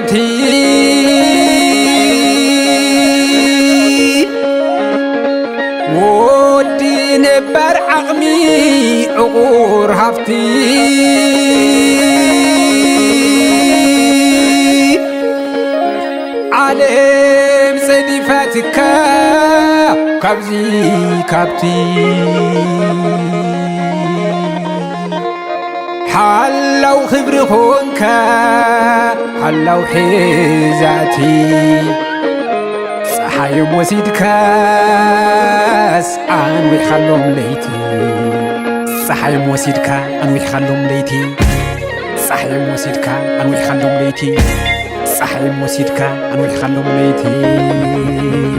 حبتي ودي نبر عقمي عقور هفتي عالم صديفتك كابزي كابتي حلو خبر خونك حلو حزاتي صحاي موسيدك أنوي خلوم ليتي صحاي موسيدك أنوي خلوم ليتي صحاي موسيدك أنوي خلوم ليتي صحاي موسيدك أنوي خلوم ليتي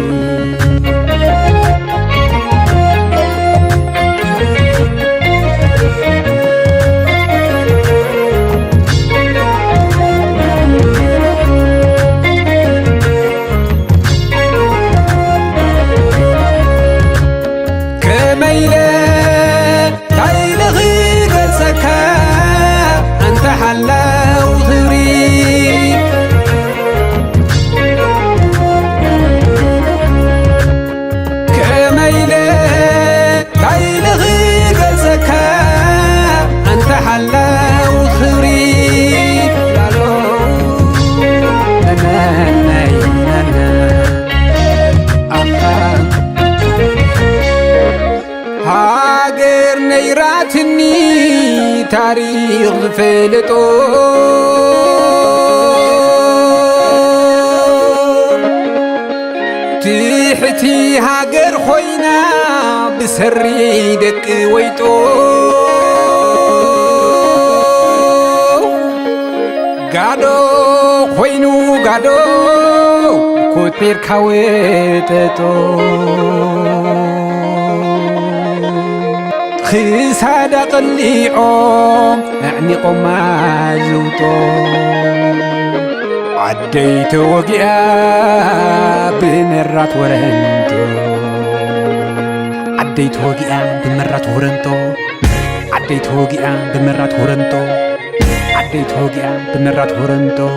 تاريخ فلتو تحتي هاجر خوينا بسري دك ويتو غادو خوينو غادو كوتير كاويتتو خسادة قليعهم أعنقهم ما زوتهم عديت وقيا بمرات ورنتو عديت وقيا بمرات ورنتو عديت وقيا بمرات ورنتو عديت وقيا بمرات ورنتو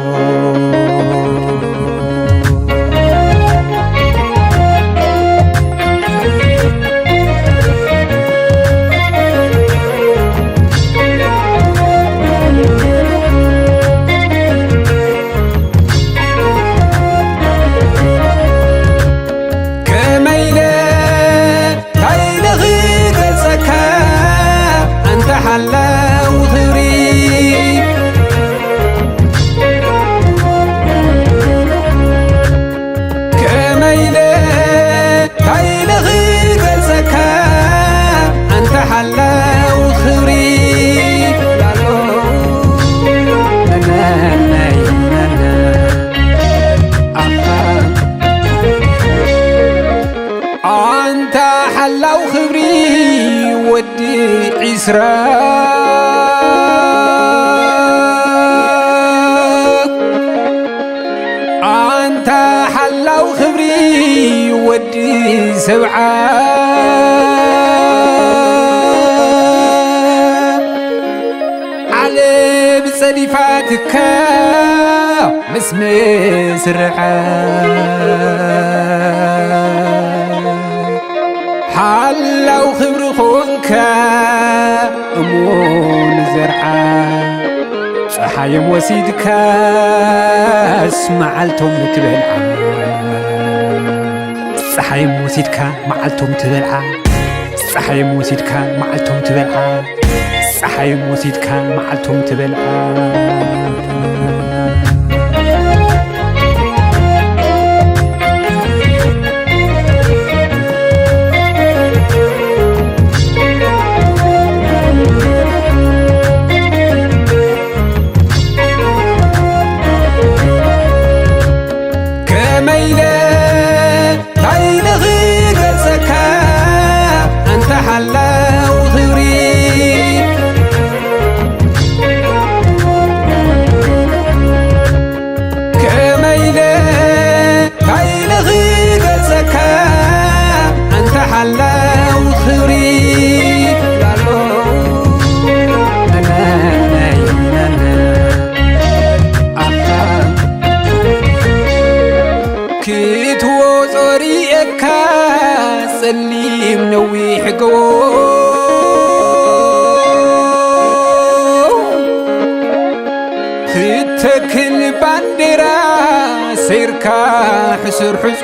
حلو خبري ودي عسرا أنت حلو خبري ودي سبعة على بصديفاتك مسمس حلو خبر خونك أمون زرعة صحاي موسيدك اسمعلتم تبلع صحاي موسيدك معلتم تبلع صحاي موسيدك معلتم تبلع صحاي موسيدك معلتم تبلع حلو خبري ጸሊም ነዊሕ ገቦ ክትተክል ባንዴራ ሰይርካ ሕሱር ሕጾ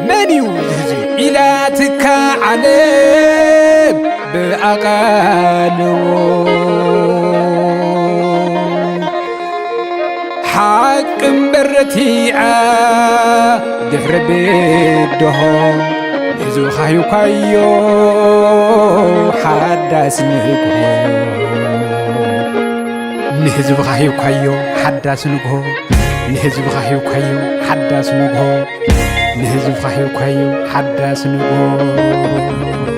መን እዩ ዝህዝብ ኢላ ትካዓለም ብኣቓልዎ حق برتيع دحر بده نهزو خايو كايو حداس نغو نهزو خايو كايو حداس نغو نهزو خايو كايو حداس نغو نهزو خايو كايو حداس نغو